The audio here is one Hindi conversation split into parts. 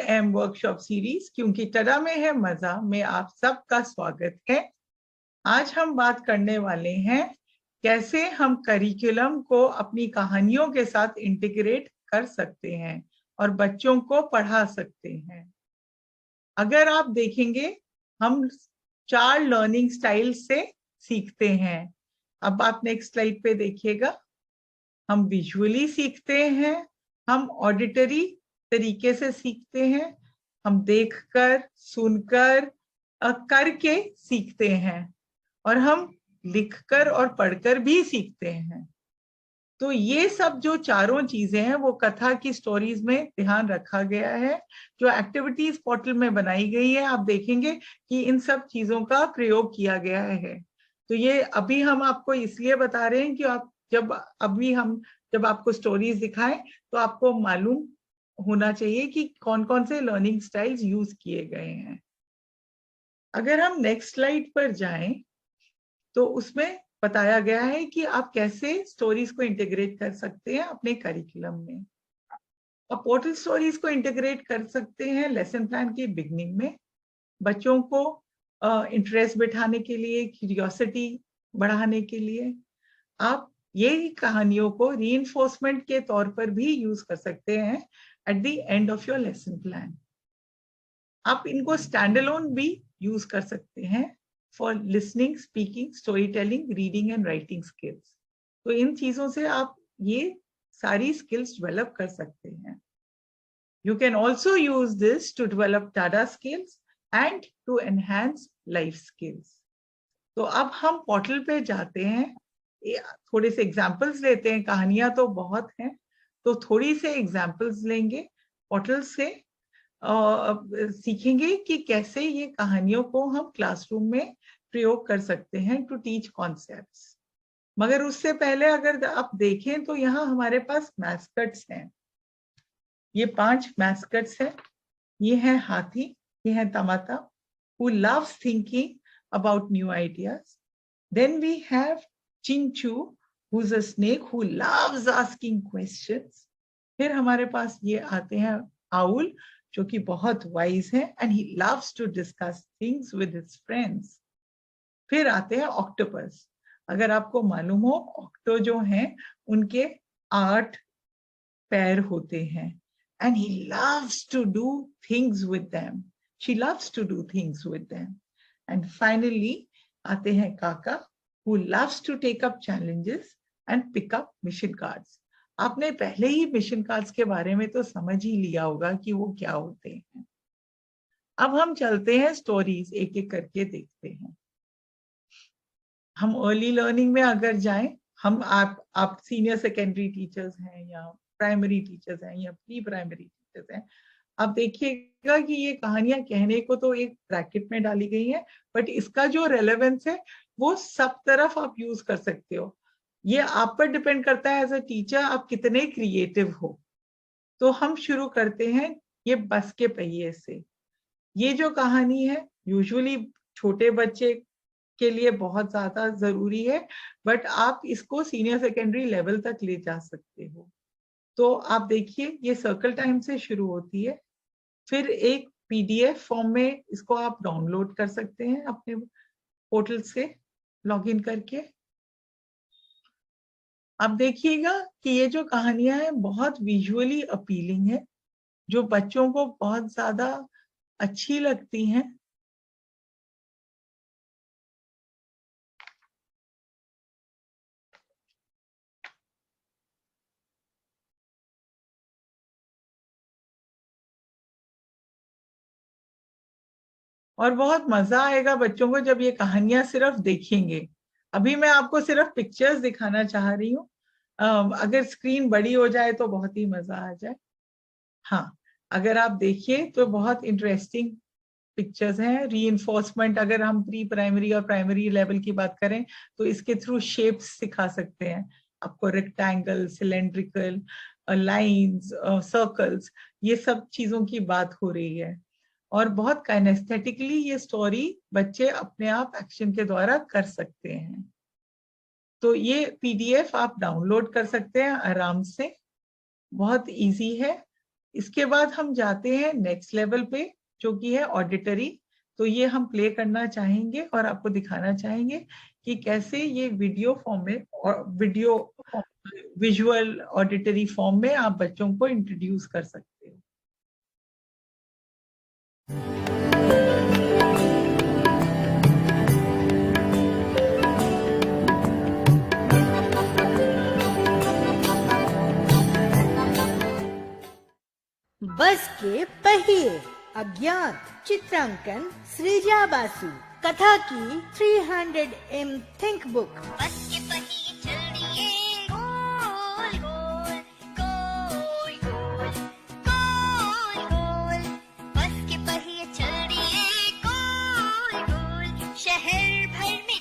एम वर्कशॉप सीरीज क्योंकि टडा में है मजा में आप सबका स्वागत है। आज हम बात करने वाले हैं कैसे हम करिकुलम को अपनी कहानियों के साथ इंटीग्रेट कर सकते हैं और बच्चों को पढ़ा सकते हैं। अगर आप देखेंगे हम 4 लर्निंग स्टाइल से सीखते हैं। अब आप नेक्स्ट स्लाइड पे देखिएगा। हम विजुअली सीखते हैं, हम ऑडिटरी तरीके से सीखते हैं, हम देखकर, सुनकर, करके सीखते हैं और हम लिखकर और पढ़कर भी सीखते हैं। तो ये सब जो चारों चीजें हैं वो कथा की स्टोरीज में ध्यान रखा गया है, जो एक्टिविटीज पोर्टल में बनाई गई है। आप देखेंगे कि इन सब चीजों का प्रयोग किया गया है। तो ये अभी हम आपको इसलिए बता रहे हैं कि आप जब आपको स्टोरीज दिखाएं तो आपको मालूम होना चाहिए कि कौन कौन से लर्निंग स्टाइल्स यूज किए गए हैं। अगर हम नेक्स्ट स्लाइड पर जाएं तो उसमें बताया गया है कि आप कैसे स्टोरीज को इंटीग्रेट कर सकते हैं अपने करिकुलम में। आप पोर्टल स्टोरीज को इंटीग्रेट कर सकते हैं लेसन प्लान की बिगनिंग में, बच्चों को इंटरेस्ट बिठाने के लिए, क्यूरियोसिटी बढ़ाने के लिए। आप ये कहानियों को रीइंफोर्समेंट के तौर पर भी यूज कर सकते हैं at the end of your lesson plan. आप इनको स्टैंड अलोन भी यूज कर सकते हैं for listening, speaking, story telling, reading and writing skills. तो इन चीजों से आप ये सारी स्किल्स डेवलप कर सकते हैं। You can also use this to develop data skills and to enhance life skills. तो अब हम पोर्टल पे जाते हैं, थोड़े से एग्जाम्पल्स लेते हैं। कहानियां तो बहुत हैं, तो थोड़ी से एग्जाम्पल्स लेंगे पोर्टल से, सीखेंगे कि कैसे ये कहानियों को हम क्लासरूम में प्रयोग कर सकते हैं टू टीच कॉन्सेप्ट्स। मगर उससे पहले अगर आप देखें तो यहाँ हमारे पास मैस्कट्स हैं। ये 5 मैस्कट्स हैं। ये है हाथी, ये है तमाता, who loves thinking about new ideas. Then we have Chinchu, who's a snake who loves asking questions. फिर हमारे पास ये आते हैं आउल, जो कि बहुत वाइज है and he loves to discuss things with his friends. फिर आते हैं ऑक्टोपस। अगर आपको मालूम हो, ऑक्टो जो हैं उनके 8 पैर होते हैं and he loves to do things with them. She loves to do things with them. And finally आते हैं काका, who loves to take up challenges and pick up mission cards. आपने पहले ही मिशन कार्ड्स के बारे में तो समझ ही लिया होगा कि वो क्या होते हैं। अब हम चलते हैं स्टोरीज, एक एक करके देखते हैं। हम अर्ली लर्निंग में अगर जाएं, हम आप सीनियर सेकेंडरी टीचर्स हैं या प्राइमरी टीचर्स हैं या प्री प्राइमरी टीचर्स हैं, आप देखिएगा कि ये कहानियां कहने को तो एक ब्रैकेट में डाली गई हैं, बट इसका जो रेलेवेंस है वो सब तरफ आप यूज कर सकते हो। ये आप पर डिपेंड करता है एज अ टीचर आप कितने क्रिएटिव हो। तो हम शुरू करते हैं ये बस के पहिए से। ये जो कहानी है यूजुअली छोटे बच्चे के लिए बहुत ज्यादा जरूरी है, बट आप इसको सीनियर सेकेंडरी लेवल तक ले जा सकते हो। तो आप देखिए ये सर्कल टाइम से शुरू होती है, फिर एक पीडीएफ फॉर्म में इसको आप डाउनलोड कर सकते हैं अपने पोर्टल से लॉगिन करके। आप देखिएगा कि ये जो कहानियां हैं बहुत विजुअली अपीलिंग है, जो बच्चों को बहुत ज्यादा अच्छी लगती हैं। और बहुत मजा आएगा बच्चों को जब ये कहानियां सिर्फ देखेंगे। अभी मैं आपको सिर्फ पिक्चर्स दिखाना चाह रही हूँ, अगर स्क्रीन बड़ी हो जाए तो बहुत ही मजा आ जाए। हाँ, अगर आप देखिए तो बहुत इंटरेस्टिंग पिक्चर्स हैं। रीइंफोर्समेंट, अगर हम प्री प्राइमरी और प्राइमरी लेवल की बात करें तो इसके थ्रू शेप्स सिखा सकते हैं आपको, रेक्टेंगल, सिलेंड्रिकल, लाइंस, सर्कल्स, ये सब चीजों की बात हो रही है। और बहुत काइनेस्थेटिकली ये स्टोरी बच्चे अपने आप एक्शन के द्वारा कर सकते हैं। तो ये पीडीएफ आप डाउनलोड कर सकते हैं आराम से, बहुत इजी है। इसके बाद हम जाते हैं नेक्स्ट लेवल पे, जो कि है ऑडिटरी। तो ये हम प्ले करना चाहेंगे और आपको दिखाना चाहेंगे कि कैसे ये वीडियो फॉर्म में और वीडियो विजुअल ऑडिटरी फॉर्म में आप बच्चों को इंट्रोड्यूस कर सकते हो। बस के पहिए, अज्ञात, चित्रांकन सृजा बासु, कथा की 300M थिंक बुक। बस के पहिए चल दिए गोल गोल गोल गोल गोल गोल। बस के पहिए चल दिए गोल गोल शहर भर में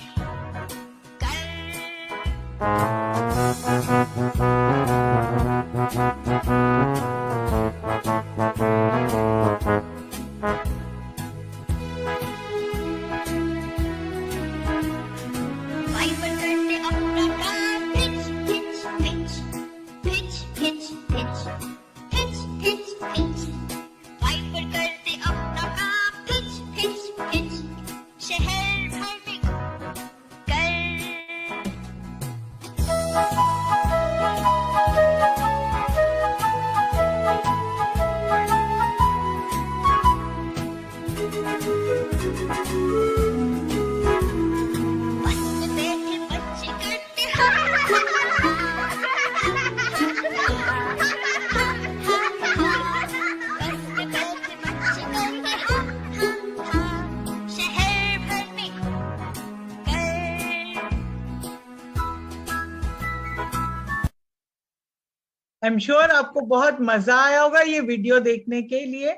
आई एम श्योर आपको बहुत मजा आया होगा ये वीडियो देखने के लिए।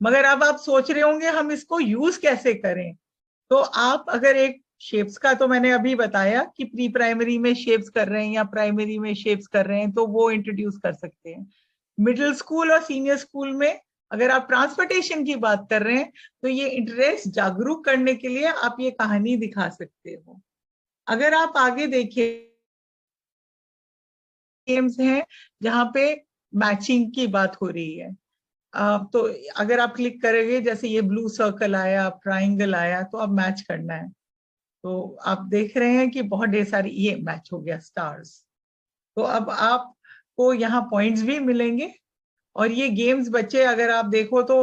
मगर अब आप सोच रहे होंगे हम इसको यूज कैसे करें। तो आप अगर एक शेप्स का, तो मैंने अभी बताया कि प्री प्राइमरी में शेप्स कर रहे हैं या प्राइमरी में शेप्स कर रहे हैं, तो वो इंट्रोड्यूस कर सकते हैं। मिडिल स्कूल और सीनियर स्कूल में अगर आप ट्रांसपोर्टेशन की बात कर रहे हैं तो ये इंटरेस्ट जागरूक करने के लिए आप ये कहानी दिखा सकते हो। अगर आप आगे देखिए, गेम्स हैं जहाँ पे मैचिंग की बात हो रही है। तो अगर आप क्लिक करेंगे, जैसे ये ब्लू सर्कल आया, ट्राइंगल आया, तो अब मैच करना है। तो आप देख रहे हैं कि बहुत ढेर सारी, ये मैच हो गया स्टार्स। तो अब आपको यहाँ पॉइंट्स भी मिलेंगे। और ये गेम्स बच्चे अगर आप देखो तो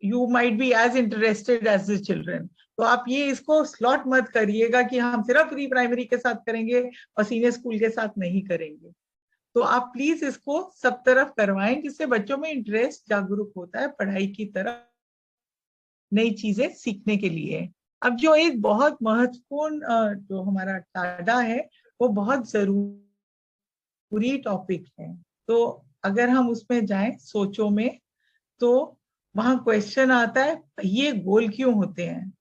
you might be as interested as the children. तो आप ये इसको स्लॉट मत करिएगा कि हम सिर्फ प्री प्राइमरी के साथ करेंगे और सीनियर स्कूल के साथ नहीं करेंगे। तो आप प्लीज इसको सब तरफ करवाएं, जिससे बच्चों में इंटरेस्ट जागरूक होता है पढ़ाई की तरफ, नई चीजें सीखने के लिए। अब जो एक बहुत महत्वपूर्ण जो हमारा टाडा है, वो बहुत जरूरी टॉपिक है। तो अगर हम उसमें जाएं सोचो में, तो वहां क्वेश्चन आता है ये गोल क्यों होते हैं।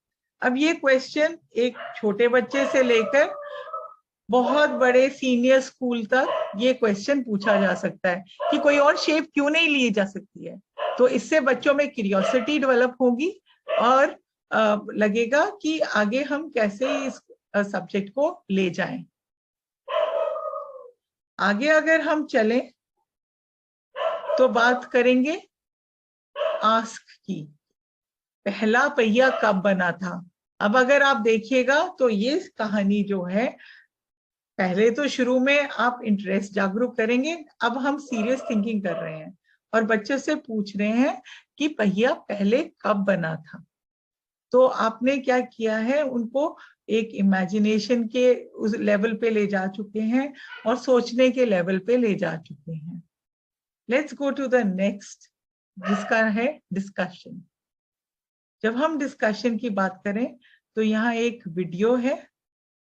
अब ये क्वेश्चन एक छोटे बच्चे से लेकर बहुत बड़े सीनियर स्कूल तक ये क्वेश्चन पूछा जा सकता है कि कोई और शेप क्यों नहीं ली जा सकती है। तो इससे बच्चों में क्यूरियोसिटी डेवलप होगी और लगेगा कि आगे हम कैसे इस सब्जेक्ट को ले जाएं। आगे अगर हम चलें तो बात करेंगे आस्क की, पहला पहिया कब बना था। अब अगर आप देखिएगा तो ये कहानी जो है, पहले तो शुरू में आप इंटरेस्ट जागरूक करेंगे, अब हम सीरियस थिंकिंग कर रहे हैं और बच्चे से पूछ रहे हैं कि पहिया पहले कब बना था। तो आपने क्या किया है, उनको एक इमेजिनेशन के उस लेवल पे ले जा चुके हैं और सोचने के लेवल पे ले जा चुके हैं। Let's go to the next, जिसका है डिस्कशन। जब हम डिस्कशन की बात करें तो यहाँ एक वीडियो है,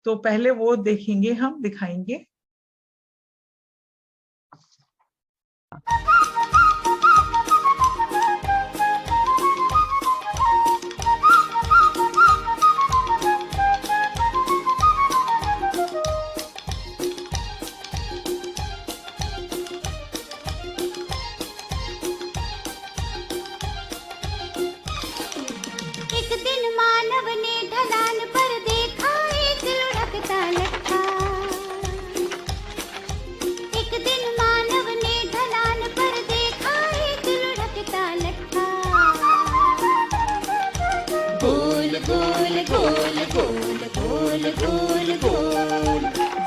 तो पहले वो देखेंगे, हम दिखाएंगे। एक दिन मानव ने ढलान पर देखा एक लुढ़कता लट्ठा। गोल गोल गोल गोल गोल गोल गोल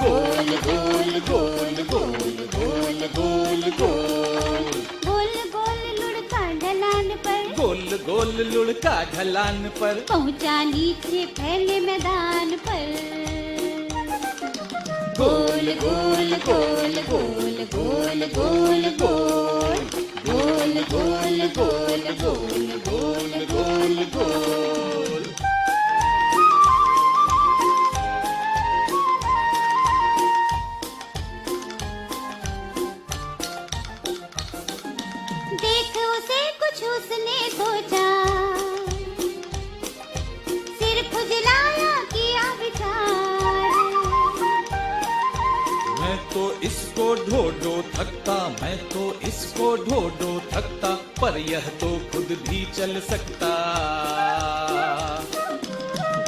गोल गोल गोल गोल गोल गोल गोल गोल गोल लुढ़का ढलान पर गोल गोल लुढ़का ढलान पर पहुंचा नीचे फैले मैदान पर गोल गोल गोल गोल गोल गोल गोल गोल गोल गोल गोल गोल गोल गोल देख उसे कुछ उसने सोचा सिर खुजलाया किया विचार मैं तो इसको ढोढो थकता, मैं तो इसको ढोढो थकता, पर यह तो खुद भी चल सकता।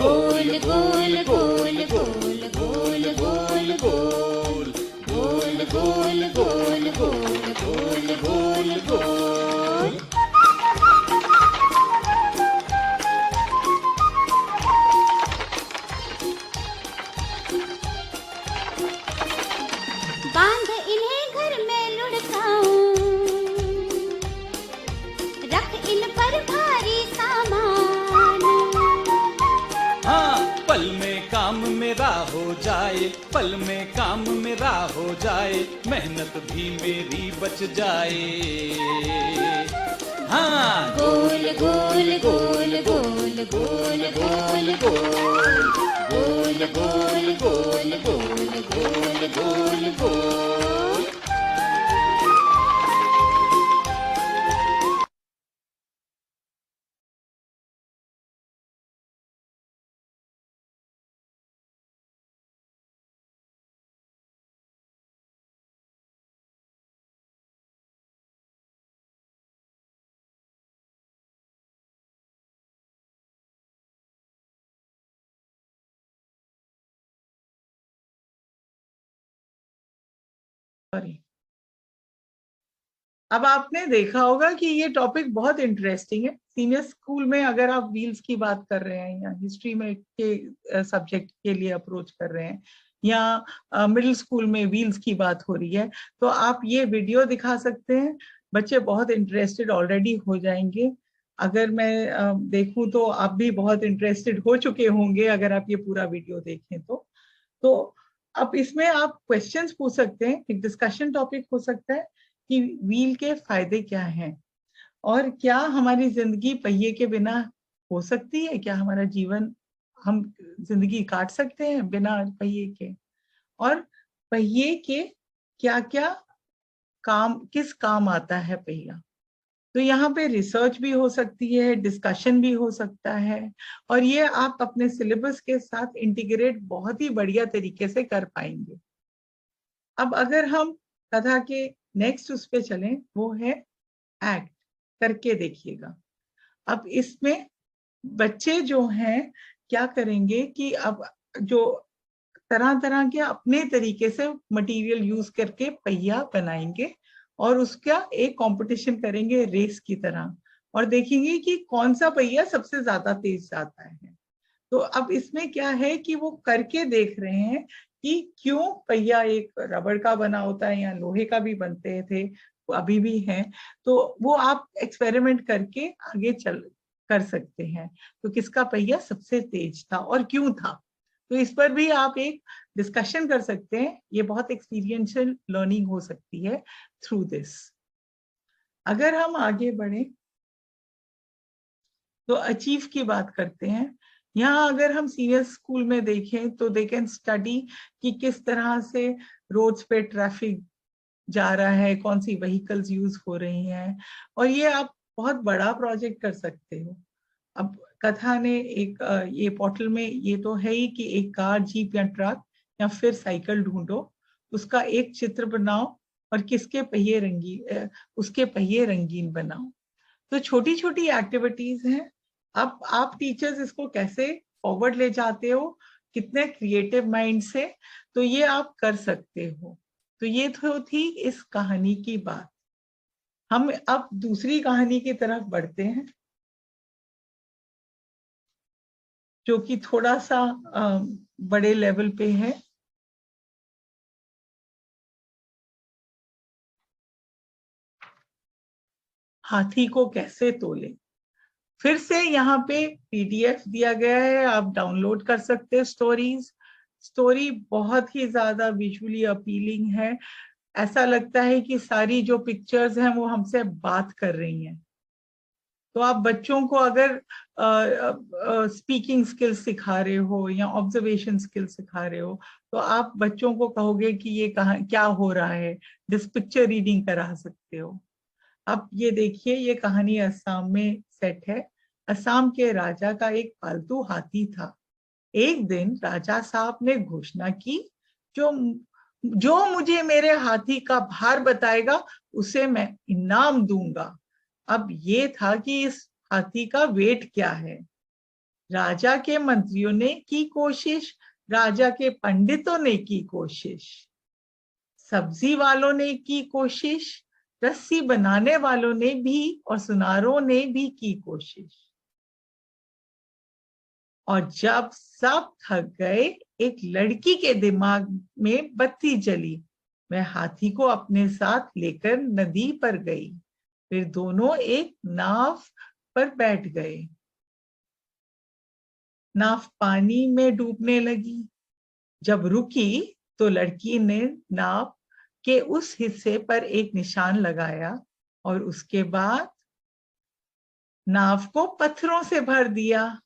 गोल गोल गोल गोल गोल गोल गोल गोल गोल गोल गोल गोल गोल गोल बांध इन्हें घर में लुढ़काऊं, रख इन पर भारी सामान। हाँ, पल में काम मेरा हो जाए, पल में काम मेरा हो जाए, मेहनत भी मेरी बच जाए। हाँ, गोल गोल गोल गोल गोल गोल गोल गोल गोल गोल गोल गोल गोल गोल सॉरी। अब आपने देखा होगा कि ये टॉपिक बहुत इंटरेस्टिंग है। सीनियर स्कूल में अगर आप व्हील्स की बात कर रहे हैं या हिस्ट्री में के सब्जेक्ट के लिए अप्रोच कर रहे हैं या मिडिल स्कूल में व्हील्स की बात हो रही है, तो आप ये वीडियो दिखा सकते हैं। बच्चे बहुत इंटरेस्टेड ऑलरेडी हो जाएंगे। अगर मैं देखूं तो आप भी बहुत इंटरेस्टेड हो चुके होंगे अगर आप ये पूरा वीडियो देखें तो अब इसमें आप क्वेश्चंस पूछ सकते हैं। एक डिस्कशन टॉपिक हो सकता है कि व्हील के फायदे क्या हैं और क्या हमारी जिंदगी पहिए के बिना हो सकती है, क्या हमारा जीवन हम जिंदगी काट सकते हैं बिना पहिए के, और पहिए के क्या क्या काम, किस काम आता है पहिया। तो यहाँ पे रिसर्च भी हो सकती है, डिस्कशन भी हो सकता है, और ये आप अपने सिलेबस के साथ इंटीग्रेट बहुत ही बढ़िया तरीके से कर पाएंगे। अब अगर हम कथा के नेक्स्ट उस पे चलें, वो है एक्ट, करके देखिएगा। अब इसमें बच्चे जो हैं क्या करेंगे कि अब जो तरह तरह के अपने तरीके से मटेरियल यूज करके पहिया बनाएंगे और उसका एक कंपटीशन करेंगे रेस की तरह, और देखेंगे कि कौन सा पहिया सबसे ज्यादा तेज जाता है। तो अब इसमें क्या है कि वो करके देख रहे हैं कि क्यों पहिया एक रबड़ का बना होता है या लोहे का भी बनते थे, अभी भी हैं, तो वो आप एक्सपेरिमेंट करके आगे चल कर सकते हैं। तो किसका पहिया सबसे तेज था और क्यों था, तो इस पर भी आप एक डिस्कशन कर सकते हैं। ये बहुत एक्सपीरियंशियल लर्निंग हो सकती है थ्रू दिस। अगर हम आगे बढ़े तो अचीव की बात करते हैं। यहाँ अगर हम सीनियर स्कूल में देखें तो दे कैन स्टडी कि किस तरह से रोड्स पे ट्रैफिक जा रहा है, कौन सी व्हीकल्स यूज हो रही हैं, और ये आप बहुत बड़ा प्रोजेक्ट कर सकते हो। अब कथा ने एक ये पोर्टल में ये तो है ही कि एक कार, जीप या ट्रक या फिर साइकिल ढूंढो, उसका एक चित्र बनाओ और किसके पहिए रंगीन, उसके पहिए रंगीन बनाओ। तो छोटी छोटी एक्टिविटीज हैं। अब आप टीचर्स इसको कैसे फॉरवर्ड ले जाते हो, कितने क्रिएटिव माइंड से, तो ये आप कर सकते हो। तो ये तो थी इस कहानी की बात। हम अब दूसरी कहानी की तरफ बढ़ते हैं। जो कि थोड़ा सा बड़े लेवल पे है। हाथी को कैसे तोले। फिर से यहाँ पे पीडीएफ दिया गया है, आप डाउनलोड कर सकते हैं स्टोरीज। स्टोरी बहुत ही ज्यादा विजुअली अपीलिंग है। ऐसा लगता है कि सारी जो पिक्चर्स हैं वो हमसे बात कर रही हैं। तो आप बच्चों को अगर स्पीकिंग स्किल्स सिखा रहे हो या ऑब्जर्वेशन स्किल्स सिखा रहे हो, तो आप बच्चों को कहोगे कि ये कहाँ क्या हो रहा है, जिस पिक्चर रीडिंग करा सकते हो। अब ये देखिए, ये कहानी असम में सेट है। असम के राजा का एक पालतू हाथी था। एक दिन राजा साहब ने घोषणा की, जो जो मुझे मेरे हाथी का भार बताएगा उसे मैं इनाम दूंगा। अब ये था कि इस हाथी का वेट क्या है। राजा के मंत्रियों ने की कोशिश, राजा के पंडितों ने की कोशिश, सब्जी वालों ने की कोशिश, रस्सी बनाने वालों ने भी और सुनारों ने भी की कोशिश। और जब सब थक गए, एक लड़की के दिमाग में बत्ती जली। वह हाथी को अपने साथ लेकर नदी पर गई। फिर दोनों एक नाव पर बैठ गए। नाव पानी में डूबने लगी। जब रुकी तो लड़की ने नाव के उस हिस्से पर एक निशान लगाया और उसके बाद नाव को पत्थरों से भर दिया।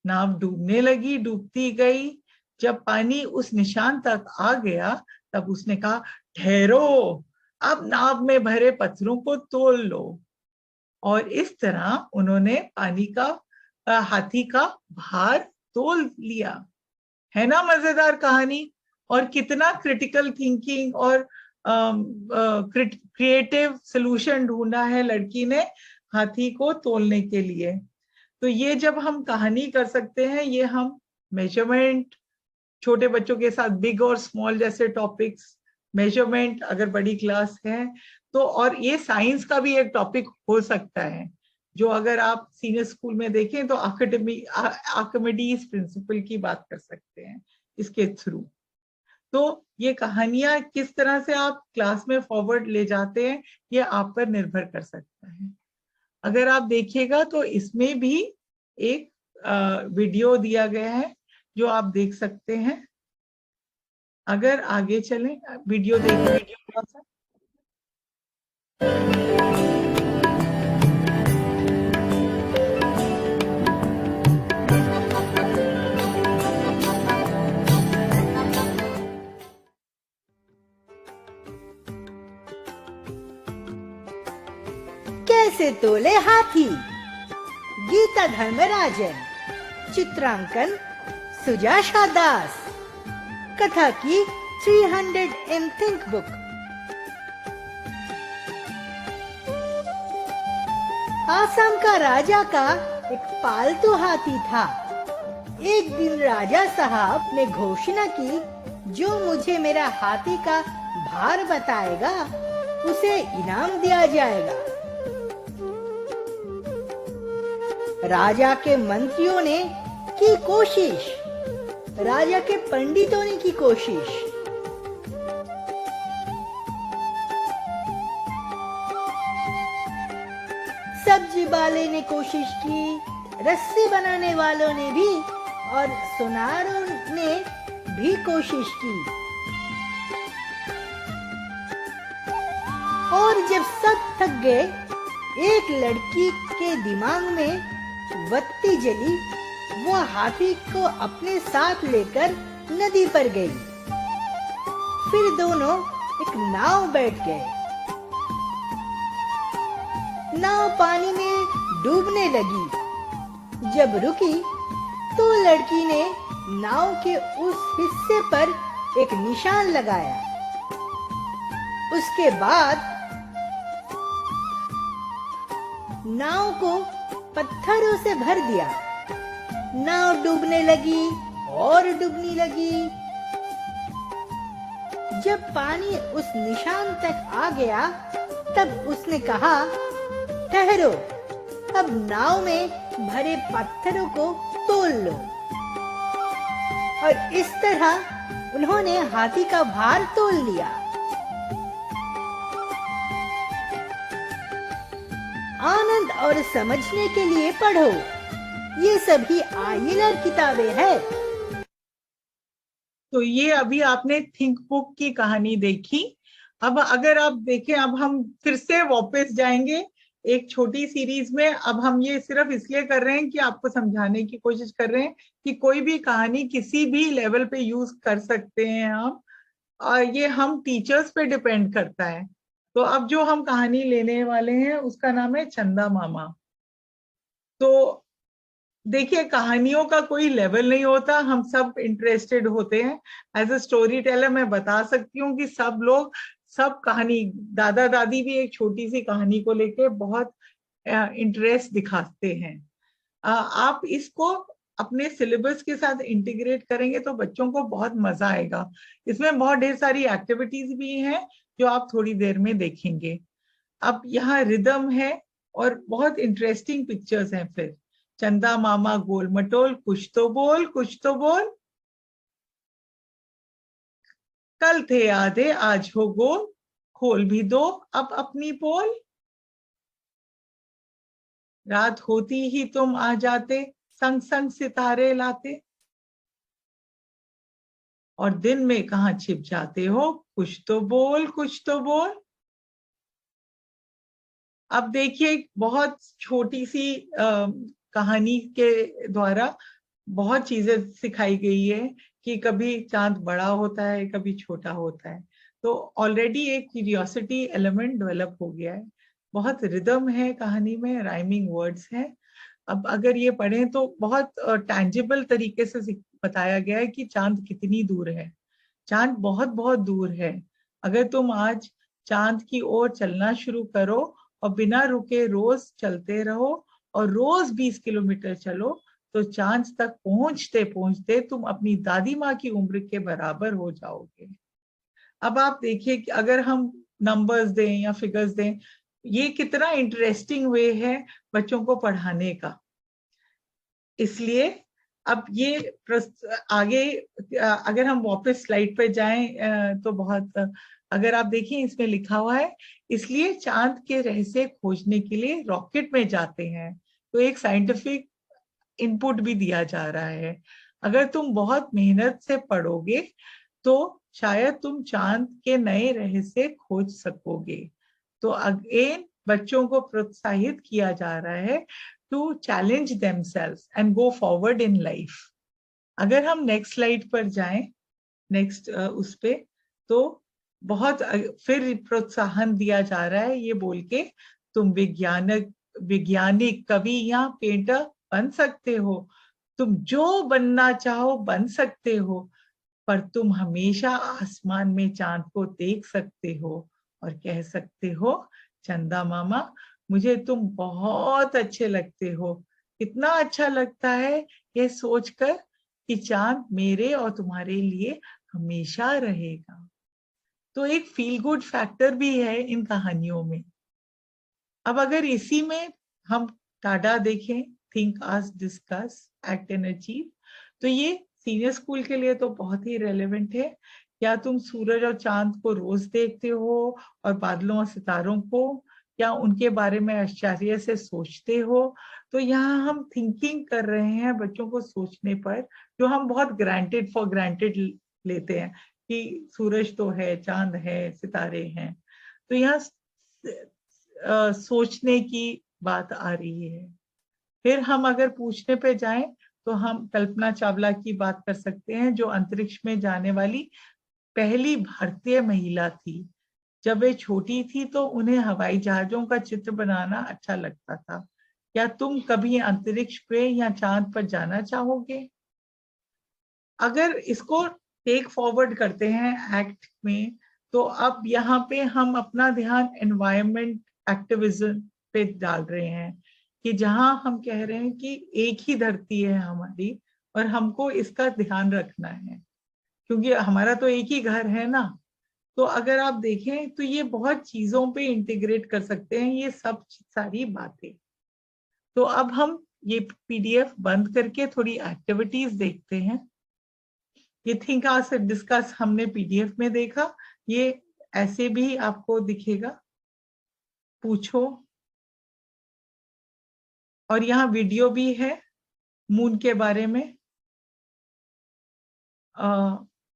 नाव डूबने लगी, डूबती गई। जब पानी उस निशान तक आ गया तब उसने कहा, ठहरो, अब नाव में भरे पत्थरों को तोल लो। और इस तरह उन्होंने हाथी का भार तोल लिया। है ना मजेदार कहानी। और कितना क्रिटिकल थिंकिंग और क्रिएटिव सॉल्यूशन ढूंढा है लड़की ने हाथी को तोलने के लिए। तो ये जब हम कहानी कर सकते हैं, ये हम मेजरमेंट, छोटे बच्चों के साथ बिग और स्मॉल जैसे टॉपिक्स, मेजरमेंट अगर बड़ी क्लास है तो, और ये साइंस का भी एक टॉपिक हो सकता है, जो अगर आप सीनियर स्कूल में देखें तो आर्किमिडीज प्रिंसिपल की बात कर सकते हैं इसके थ्रू। तो ये कहानियां किस तरह से आप क्लास में फॉरवर्ड ले जाते हैं, ये आप पर निर्भर कर सकता है। अगर आप देखिएगा तो इसमें भी एक वीडियो दिया गया है जो आप देख सकते हैं। अगर आगे चलें, वीडियो देखें। कैसे तोले हाथी। गीता धर्मराजन, चित्रांकन सुजाशा दास, कथा की 300 in थिंक बुक। आसाम का राजा का एक पालतू हाथी था। एक दिन राजा साहब ने घोषणा की, जो मुझे मेरा हाथी का भार बताएगा उसे इनाम दिया जाएगा। राजा के मंत्रियों ने की कोशिश, राजा के पंडितों ने की कोशिश, सब्जी वाले ने कोशिश की, रस्सी बनाने वालों ने भी और सुनारों ने भी कोशिश की। और जब सब थक गए, एक लड़की के दिमाग में बत्ती जली। वो हाथी को अपने साथ लेकर नदी पर गई। फिर दोनों एक नाव बैठ गए। नाव पानी में डूबने लगी। जब रुकी तो लड़की ने नाव के उस हिस्से पर एक निशान लगाया। उसके बाद नाव को पत्थरों से भर दिया। नाव डूबने लगी और डूबने लगी। जब पानी उस निशान तक आ गया तब उसने कहा, ठहरो, अब नाव में भरे पत्थरों को तोल लो। और इस तरह उन्होंने हाथी का भार तोल लिया। आनंद और समझने के लिए पढ़ो, ये सभी आइलर किताबें हैं। तो ये अभी आपने थिंक बुक की कहानी देखी। अब अगर आप देखें, अब हम फिर से वापस जाएंगे एक छोटी सीरीज में। अब हम ये सिर्फ इसलिए कर रहे हैं कि आपको समझाने की कोशिश कर रहे हैं कि कोई भी कहानी किसी भी लेवल पे यूज कर सकते हैं हम, और ये हम टीचर्स पे डिपेंड करता है। तो अब जो हम कहानी लेने वाले हैं उसका नाम है चंदा मामा। तो देखिए, कहानियों का कोई लेवल नहीं होता, हम सब इंटरेस्टेड होते हैं। एज अ स्टोरी टेलर मैं बता सकती हूँ कि सब लोग सब कहानी, दादा दादी भी एक छोटी सी कहानी को लेके बहुत इंटरेस्ट दिखाते हैं। आप इसको अपने सिलेबस के साथ इंटीग्रेट करेंगे तो बच्चों को बहुत मजा आएगा। इसमें बहुत ढेर सारी एक्टिविटीज भी हैं जो आप थोड़ी देर में देखेंगे। अब यहाँ रिदम है और बहुत इंटरेस्टिंग पिक्चर्स हैं। फिर चंदा मामा गोल मटोल, कुछ तो बोल कुछ तो बोल, कल थे आधे आज हो गोल, खोल भी दो अब अपनी पोल, रात होती ही तुम आ जाते, संग संग सितारे लाते, और दिन में कहाँ छिप जाते हो, कुछ तो बोल कुछ तो बोल। अब देखिए, बहुत छोटी सी कहानी के द्वारा बहुत चीजें सिखाई गई है कि कभी चांद बड़ा होता है, कभी छोटा होता है। तो ऑलरेडी एक क्यूरियोसिटी एलिमेंट डेवलप हो गया है। बहुत रिदम है कहानी में, राइमिंग वर्ड्स हैं। अब अगर ये पढ़ें तो बहुत टैंजिबल तरीके से बताया गया है कि चांद कितनी दूर है। चांद बहुत बहुत दूर है। अगर तुम आज चांद की ओर चलना शुरू करो और बिना रुके रोज चलते रहो और रोज 20 किलोमीटर चलो, तो चांद तक पहुंचते पहुंचते तुम अपनी दादी माँ की उम्र के बराबर हो जाओगे। अब आप देखिए कि अगर हम नंबर्स दें या फिगर्स दें, ये कितना इंटरेस्टिंग वे है बच्चों को पढ़ाने का। इसलिए अब ये आगे अगर हम वापस स्लाइड पे जाएं तो बहुत, अगर आप देखें इसमें लिखा हुआ है, इसलिए चांद के रहस्य खोजने के लिए रॉकेट में जाते हैं। तो एक साइंटिफिक इनपुट भी दिया जा रहा है। अगर तुम बहुत मेहनत से पढ़ोगे तो शायद तुम चांद के नए रहस्य खोज सकोगे। तो अगेन बच्चों को प्रोत्साहित किया जा रहा है to challenge themselves and go forward in life. अगर हम नेक्स्ट स्लाइड पर जाएं, नेक्स्ट उस पे, तो बहुत फिर प्रोत्साहन दिया जा रहा है ये बोल के, तुम वैज्ञानिक, कवि या पेंटर बन सकते हो, तुम जो बनना चाहो बन सकते हो, पर तुम हमेशा आसमान में चांद को देख सकते हो और कह सकते हो, चंदा मामा मुझे तुम बहुत अच्छे लगते हो। कितना अच्छा लगता है ये सोचकर कि चांद मेरे और तुम्हारे लिए हमेशा रहेगा। तो एक फील गुड फैक्टर भी है इन कहानियों में। अब अगर इसी में हम टाडा देखें, think ask discuss act and achieve, तो ये सीनियर स्कूल के लिए तो बहुत ही रेलेवेंट है। क्या तुम सूरज और चांद को रोज देखते हो और बादलों और सितारों को, क्या उनके बारे में आश्चर्य से सोचते हो? तो यहाँ हम थिंकिंग कर रहे हैं बच्चों को सोचने पर, जो हम बहुत ग्रांटेड फॉर ग्रांटेड लेते हैं कि सूरज तो है, चांद है, सितारे हैं। तो यहाँ सोचने की बात आ रही है। फिर हम अगर पूछने पे जाएं तो हम कल्पना चावला की बात कर सकते हैं, जो अंतरिक्ष में जाने वाली पहली भारतीय महिला थी। जब वे छोटी थी तो उन्हें हवाई जहाजों का चित्र बनाना अच्छा लगता था। क्या तुम कभी अंतरिक्ष पे या चांद पर जाना चाहोगे? अगर इसको टेक फॉरवर्ड करते हैं एक्ट में, तो अब यहाँ पे हम अपना ध्यान एनवायरमेंट एक्टिविज्म पे डाल रहे हैं, कि जहां हम कह रहे हैं कि एक ही धरती है हमारी और हमको इसका ध्यान रखना है, क्योंकि हमारा तो एक ही घर है ना। तो अगर आप देखें तो ये बहुत चीजों पे इंटीग्रेट कर सकते हैं ये सब सारी बातें। तो अब हम ये पीडीएफ बंद करके थोड़ी एक्टिविटीज देखते हैं। ये थिंक आस्क एंड डिस्कस हमने पीडीएफ में देखा, ये ऐसे भी आपको दिखेगा, पूछो। और यहाँ वीडियो भी है मून के बारे में।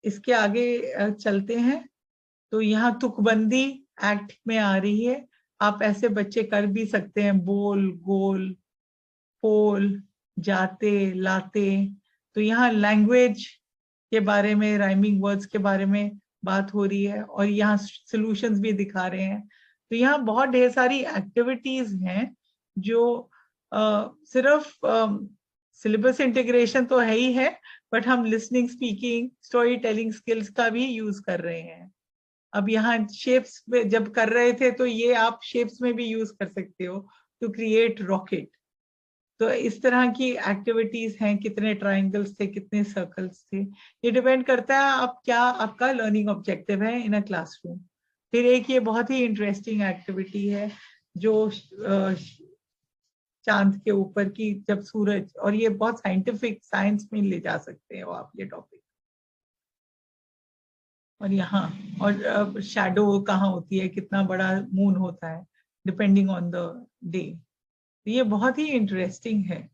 इसके आगे चलते हैं तो यहाँ तुकबंदी एक्ट में आ रही है। आप ऐसे बच्चे कर भी सकते हैं, बोल, गोल, पोल, जाते, लाते। तो यहाँ लैंग्वेज के बारे में, राइमिंग वर्ड्स के बारे में बात हो रही है और यहाँ सॉल्यूशंस भी दिखा रहे हैं। तो यहाँ बहुत ढेर सारी एक्टिविटीज हैं जो सिर्फ सिलेबस इंटीग्रेशन तो है ही है, बट हम listening, speaking, story telling skills का भी यूज कर रहे हैं। अब यहाँ शेप्स में जब कर रहे थे तो ये आप शेप्स में भी यूज कर सकते हो टू क्रिएट रॉकेट। तो इस तरह की एक्टिविटीज हैं, कितने ट्रायंगल्स थे, कितने सर्कल्स थे, ये डिपेंड करता है आप क्या आपका लर्निंग ऑब्जेक्टिव है इन अ क्लासरूम। फिर एक ये बहुत ही इंटरेस्टिंग एक्टिविटी है जो चांद के ऊपर की जब सूरज, और ये बहुत साइंटिफिक, साइंस में ले जा सकते हो आप ये टॉपिक। और यहाँ और शैडो कहाँ होती है, कितना बड़ा मून होता है डिपेंडिंग ऑन द डे। ये बहुत ही इंटरेस्टिंग है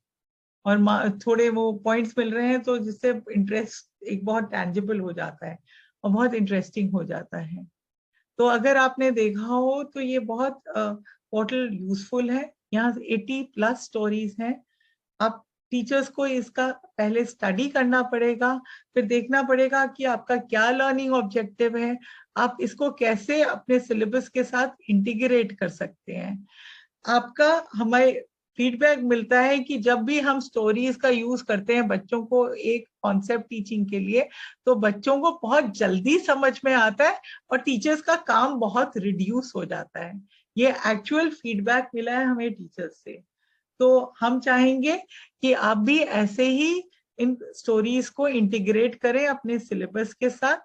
और थोड़े वो पॉइंट्स मिल रहे हैं तो जिससे इंटरेस्ट एक बहुत टैंजिबल हो जाता है और बहुत इंटरेस्टिंग हो जाता है। तो अगर आपने देखा हो तो ये बहुत पोर्टल यूजफुल है। यहाँ 80+ स्टोरीज हैं। आप टीचर्स को इसका पहले स्टडी करना पड़ेगा, फिर देखना पड़ेगा कि आपका क्या लर्निंग ऑब्जेक्टिव है, आप इसको कैसे अपने सिलेबस के साथ इंटीग्रेट कर सकते हैं। आपका हमें फीडबैक मिलता है कि जब भी हम स्टोरीज का यूज करते हैं बच्चों को एक कॉन्सेप्ट टीचिंग के लिए, तो बच्चों को बहुत जल्दी समझ में आता है और टीचर्स का काम बहुत रिड्यूस हो जाता है। ये एक्चुअल फीडबैक मिला है हमें टीचर्स से। तो हम चाहेंगे कि आप भी ऐसे ही इन स्टोरीज को इंटीग्रेट करें अपने सिलेबस के साथ।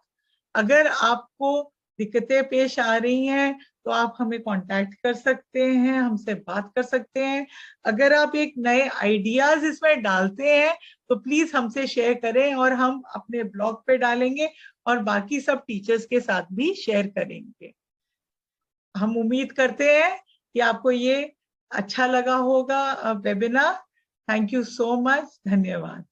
अगर आपको दिक्कतें पेश आ रही हैं तो आप हमें कांटेक्ट कर सकते हैं, हमसे बात कर सकते हैं। अगर आप एक नए आइडियाज इसमें डालते हैं तो प्लीज हमसे शेयर करें और हम अपने ब्लॉग पे डालेंगे और बाकी सब टीचर्स के साथ भी शेयर करेंगे। हम उम्मीद करते हैं कि आपको ये अच्छा लगा होगा webinar. Thank you so much. धन्यवाद।